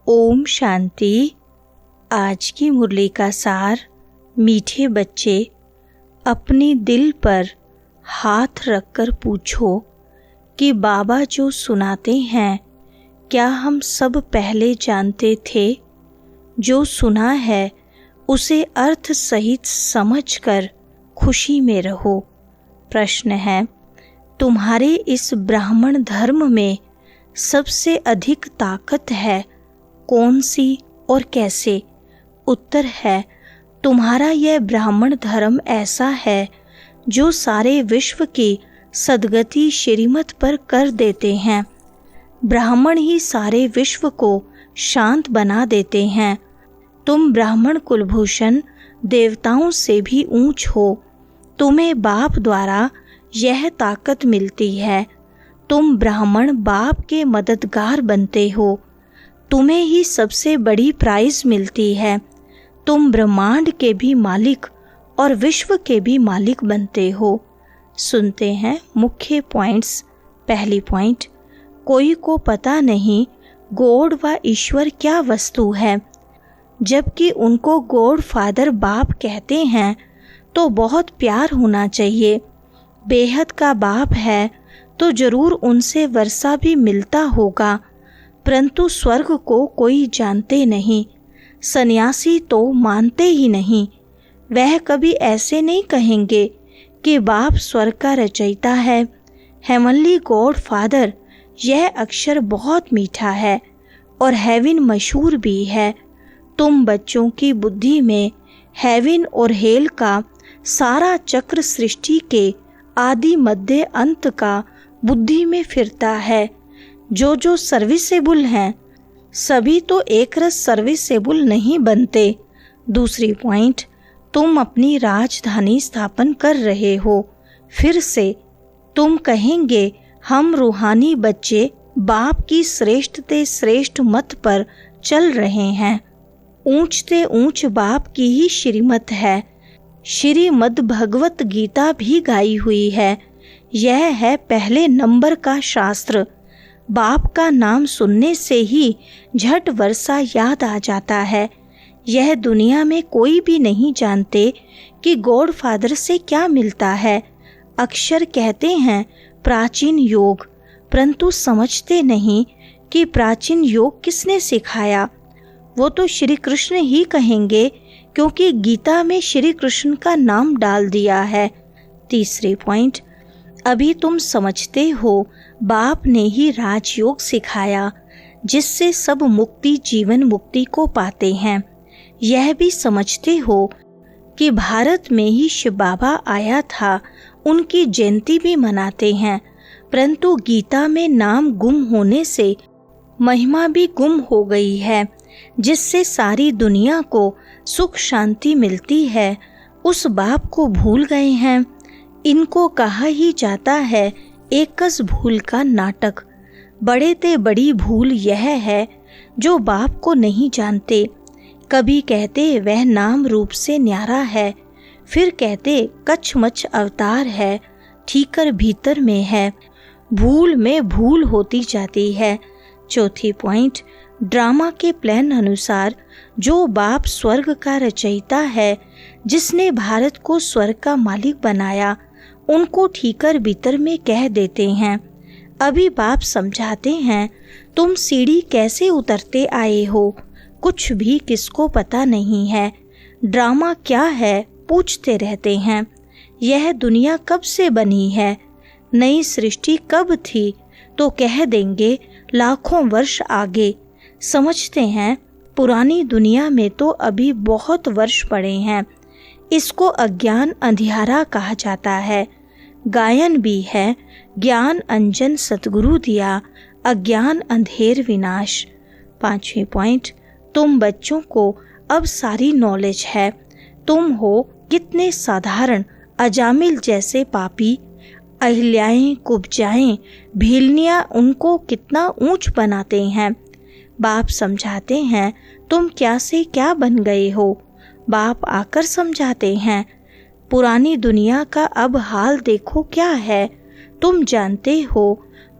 ओम शांति। आज की मुरली का सार। मीठे बच्चे, अपने दिल पर हाथ रखकर पूछो कि बाबा जो सुनाते हैं क्या हम सब पहले जानते थे? जो सुना है उसे अर्थ सहित समझकर खुशी में रहो। प्रश्न है, तुम्हारे इस ब्राह्मण धर्म में सबसे अधिक ताकत है कौन सी और कैसे? उत्तर है, तुम्हारा यह ब्राह्मण धर्म ऐसा है जो सारे विश्व की सद्गति श्रीमत पर कर देते हैं। ब्राह्मण ही सारे विश्व को शांत बना देते हैं। तुम ब्राह्मण कुलभूषण देवताओं से भी ऊंच हो। तुम्हें बाप द्वारा यह ताकत मिलती है। तुम ब्राह्मण बाप के मददगार बनते हो। तुम्हें ही सबसे बड़ी प्राइज मिलती है। तुम ब्रह्मांड के भी मालिक और विश्व के भी मालिक बनते हो। सुनते हैं मुख्य पॉइंट्स। पहली पॉइंट, कोई को पता नहीं गॉड व ईश्वर क्या वस्तु है। जबकि उनको गॉड फादर बाप कहते हैं तो बहुत प्यार होना चाहिए। बेहद का बाप है तो जरूर उनसे वर्षा भी मिलता होगा, परंतु स्वर्ग को कोई जानते नहीं। सन्यासी तो मानते ही नहीं। वह कभी ऐसे नहीं कहेंगे कि बाप स्वर्ग का रचयिता है। हेवनली गॉड फादर, यह अक्षर बहुत मीठा है और हेवन मशहूर भी है। तुम बच्चों की बुद्धि में हेवन और हेल का सारा चक्र सृष्टि के आदि मध्य अंत का बुद्धि में फिरता है। जो सर्विसेबल हैं सभी तो एक रस सर्विसेबल नहीं बनते। दूसरी पॉइंट, तुम अपनी राजधानी स्थापन कर रहे हो। फिर से तुम कहेंगे हम रूहानी बच्चे बाप की श्रेष्ठ ते श्रेष्ठ मत पर चल रहे हैं। ऊंच ते ऊंच बाप की ही श्रीमत है। श्रीमद् भगवत गीता भी गाई हुई है। यह है पहले नंबर का शास्त्र। बाप का नाम सुनने से ही झट वर्षा याद आ जाता है। यह दुनिया में कोई भी नहीं जानते कि गॉड फादर से क्या मिलता है। अक्षर कहते हैं प्राचीन योग, परंतु समझते नहीं कि प्राचीन योग किसने सिखाया। वो तो श्री कृष्ण ही कहेंगे क्योंकि गीता में श्री कृष्ण का नाम डाल दिया है। तीसरी पॉइंट, अभी तुम समझते हो बाप ने ही राजयोग सिखाया जिससे सब मुक्ति जीवन मुक्ति को पाते हैं। यह भी समझते हो कि भारत में ही शिव बाबा आया था, उनकी जयंती भी मनाते हैं, परंतु गीता में नाम गुम होने से महिमा भी गुम हो गई है जिससे सारी दुनिया को सुख शांति मिलती है। उस बाप को भूल गए हैं। इनको कहा ही जाता है एकस भूल का नाटक। बड़े ते बड़ी भूल यह है जो बाप को नहीं जानते। कभी कहते वह नाम रूप से न्यारा है, फिर कहते कछमच अवतार है, ठीकर भीतर में है। भूल में भूल होती जाती है। चौथी पॉइंट, ड्रामा के प्लान अनुसार जो बाप स्वर्ग का रचयिता है, जिसने भारत को स्वर्ग का मालिक बनाया, उनको ठीकर भीतर में कह देते हैं। अभी बाप समझाते हैं तुम सीढ़ी कैसे उतरते आए हो, कुछ भी किसको पता नहीं है। ड्रामा क्या है पूछते रहते हैं। यह दुनिया कब से बनी है, नई सृष्टि कब थी, तो कह देंगे लाखों वर्ष आगे। समझते हैं पुरानी दुनिया में तो अभी बहुत वर्ष पड़े हैं। इसको अज्ञान अंधियारा कहा जाता है। गायन भी है, ज्ञान अंजन सतगुरु दिया, अज्ञान अंधेर विनाश। पांचवी पॉइंट, तुम बच्चों को अब सारी नॉलेज है। तुम हो कितने साधारण अजामिल जैसे पापी। अहिल्याएं कुब्जाएं भीलनियाँ उनको कितना ऊंच बनाते हैं। बाप समझाते हैं तुम क्या से क्या बन गए हो। बाप आकर समझाते हैं पुरानी दुनिया का अब हाल देखो क्या है। तुम जानते हो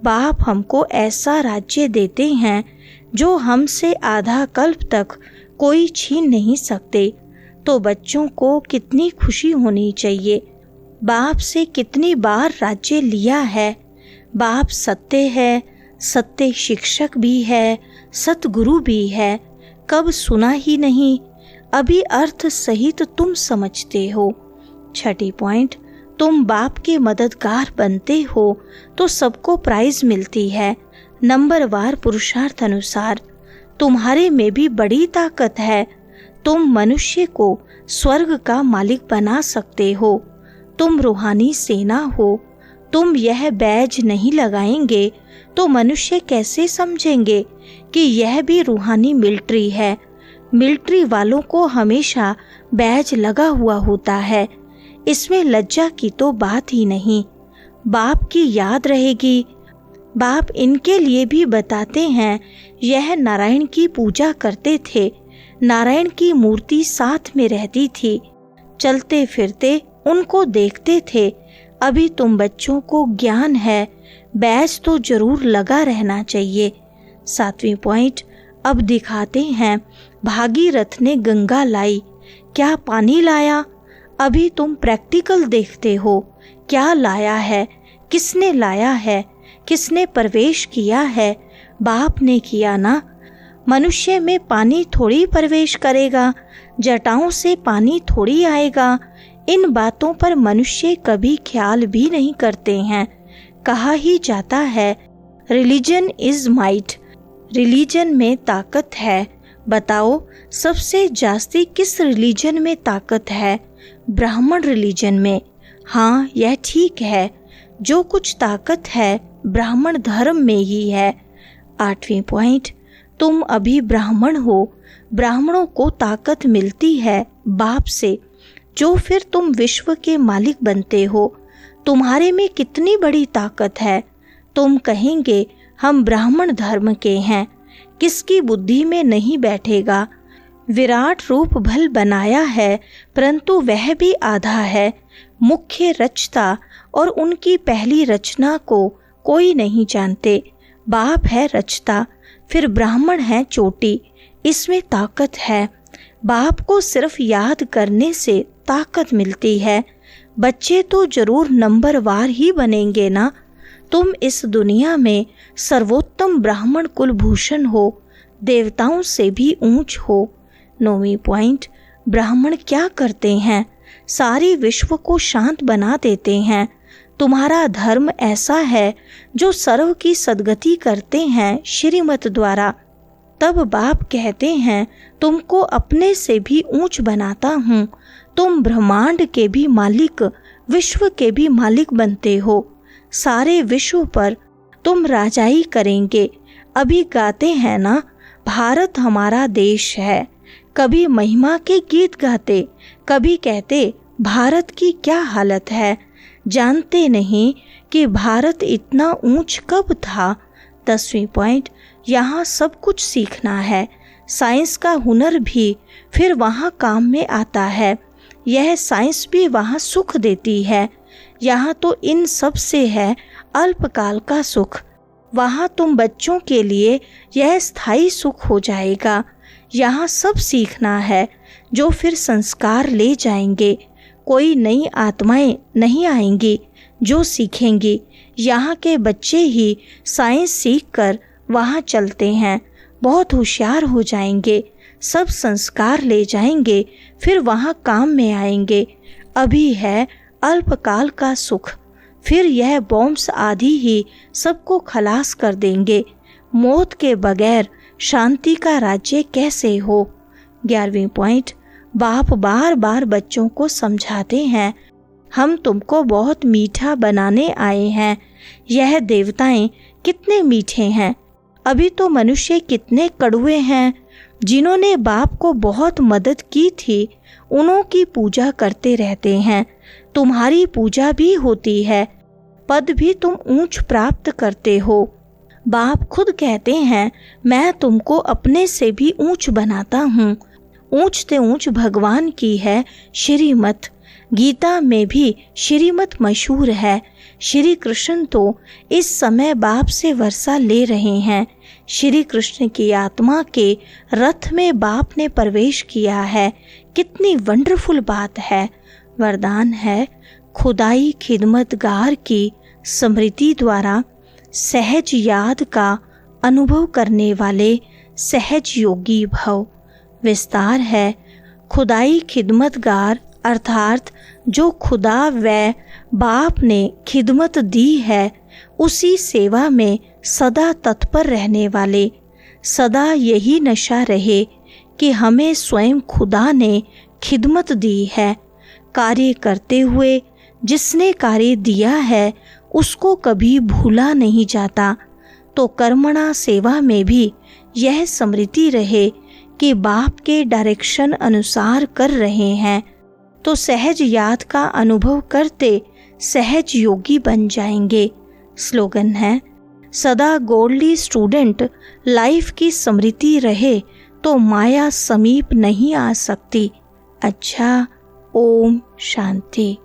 बाप हमको ऐसा राज्य देते हैं जो हमसे आधा कल्प तक कोई छीन नहीं सकते, तो बच्चों को कितनी खुशी होनी चाहिए। बाप से कितनी बार राज्य लिया है। बाप सत्य है, सत्य शिक्षक भी है, सतगुरु भी है। कब सुना ही नहीं, अभी अर्थ सहित तुम समझते हो। छठी पॉइंट, तुम बाप के मददगार बनते हो तो सबको प्राइज मिलती है, नंबरवार पुरुषार्थ अनुसार। तुम्हारे में भी बड़ी ताकत है। तुम मनुष्य को स्वर्ग का मालिक बना सकते हो। तुम रूहानी सेना हो। तुम यह बैज नहीं लगाएंगे तो मनुष्य कैसे समझेंगे कि यह भी रूहानी मिलिट्री है। मिलिट्री वालों को हमेशा बैज लगा हुआ होता है, इसमें लज्जा की तो बात ही नहीं। बाप की याद रहेगी। बाप इनके लिए भी बताते हैं, यह नारायण की पूजा करते थे। नारायण की मूर्ति साथ में रहती थी, चलते फिरते उनको देखते थे। अभी तुम बच्चों को ज्ञान है, बैज तो जरूर लगा रहना चाहिए। 7वीं पॉइंट, अब दिखाते हैं भागीरथ ने गंगा लाई, क्या पानी लाया। अभी तुम प्रैक्टिकल देखते हो, क्या लाया है, किसने लाया है, किसने प्रवेश किया है। बाप ने किया ना। मनुष्य में पानी थोड़ी प्रवेश करेगा, जटाओं से पानी थोड़ी आएगा। इन बातों पर मनुष्य कभी ख्याल भी नहीं करते हैं। कहा ही जाता है, रिलीजन इज माइट, रिलीजन में ताकत है। बताओ सबसे जास्ती किस रिलीजन में ताकत है? ब्राह्मण रिलीजन में। हाँ, यह ठीक है, जो कुछ ताकत है ब्राह्मण धर्म में ही है। 8वीं पॉइंट, तुम अभी ब्राह्मण हो। ब्राह्मणों को ताकत मिलती है बाप से, जो फिर तुम विश्व के मालिक बनते हो। तुम्हारे में कितनी बड़ी ताकत है। तुम कहेंगे हम ब्राह्मण धर्म के हैं, किसकी बुद्धि में नहीं बैठेगा। विराट रूप भल बनाया है, परंतु वह भी आधा है। मुख्य रचता और उनकी पहली रचना को कोई नहीं जानते। बाप है रचता, फिर ब्राह्मण है चोटी, इसमें ताकत है। बाप को सिर्फ याद करने से ताकत मिलती है। बच्चे तो जरूर नंबरवार ही बनेंगे ना। तुम इस दुनिया में सर्वोत्तम ब्राह्मण कुलभूषण हो, देवताओं से भी ऊंच हो। 9वीं पॉइंट, ब्राह्मण क्या करते हैं? सारी विश्व को शांत बना देते हैं। तुम्हारा धर्म ऐसा है जो सर्व की सद्गति करते हैं श्रीमत द्वारा। तब बाप कहते हैं, तुमको अपने से भी ऊंच बनाता हूँ। तुम ब्रह्मांड के भी मालिक, विश्व के भी मालिक बनते हो। सारे विश्व पर तुम राजाई करेंगे। अभी गाते हैं ना, भारत हमारा देश है। कभी महिमा के गीत गाते, कभी कहते भारत की क्या हालत है। जानते नहीं कि भारत इतना ऊंच कब था। 10वीं पॉइंट, यहाँ सब कुछ सीखना है। साइंस का हुनर भी फिर वहाँ काम में आता है। यह साइंस भी वहाँ सुख देती है। यहाँ तो इन सब से है अल्पकाल का सुख, वहाँ तुम बच्चों के लिए यह स्थायी सुख हो जाएगा। यहाँ सब सीखना है जो फिर संस्कार ले जाएंगे। कोई नई आत्माएं नहीं आएंगी जो सीखेंगी। यहाँ के बच्चे ही साइंस सीखकर वहाँ चलते हैं, बहुत होशियार हो जाएंगे, सब संस्कार ले जाएंगे, फिर वहाँ काम में आएंगे। अभी है अल्पकाल का सुख, फिर यह बॉम्ब्स आदि ही सबको खलास कर देंगे। मौत के बगैर शांति का राज्य कैसे हो। 11वीं पॉइंट, बाप बार बार बच्चों को समझाते हैं, हम तुमको बहुत मीठा बनाने आए हैं। यह देवताएं कितने मीठे हैं, अभी तो मनुष्य कितने कड़वे हैं। जिन्होंने बाप को बहुत मदद की थी, उन्हों की पूजा करते रहते हैं। तुम्हारी पूजा भी होती है, पद भी तुम ऊंच प्राप्त करते हो। बाप खुद कहते हैं, मैं तुमको अपने से भी ऊंच बनाता हूँ। ऊंच से ऊंच भगवान की है श्रीमत। गीता में भी श्रीमत मशहूर है। श्री कृष्ण तो इस समय बाप से वर्षा ले रहे हैं। श्री कृष्ण की आत्मा के रथ में बाप ने प्रवेश किया है। कितनी वंडरफुल बात है। वरदान है, खुदाई खिदमतगार की स्मृति द्वारा सहज याद का अनुभव करने वाले सहज योगी भव। विस्तार है, खुदाई खिदमतगार अर्थात जो खुदा व बाप ने खिदमत दी है, उसी सेवा में सदा तत्पर रहने वाले। सदा यही नशा रहे कि हमें स्वयं खुदा ने खिदमत दी है। कार्य करते हुए जिसने कार्य दिया है उसको कभी भूला नहीं जाता। तो कर्मणा सेवा में भी यह स्मृति रहे कि बाप के डायरेक्शन अनुसार कर रहे हैं, तो सहज याद का अनुभव करते सहज योगी बन जाएंगे। स्लोगन है, सदा गोल्डी स्टूडेंट लाइफ की स्मृति रहे तो माया समीप नहीं आ सकती। अच्छा, ओम शांति।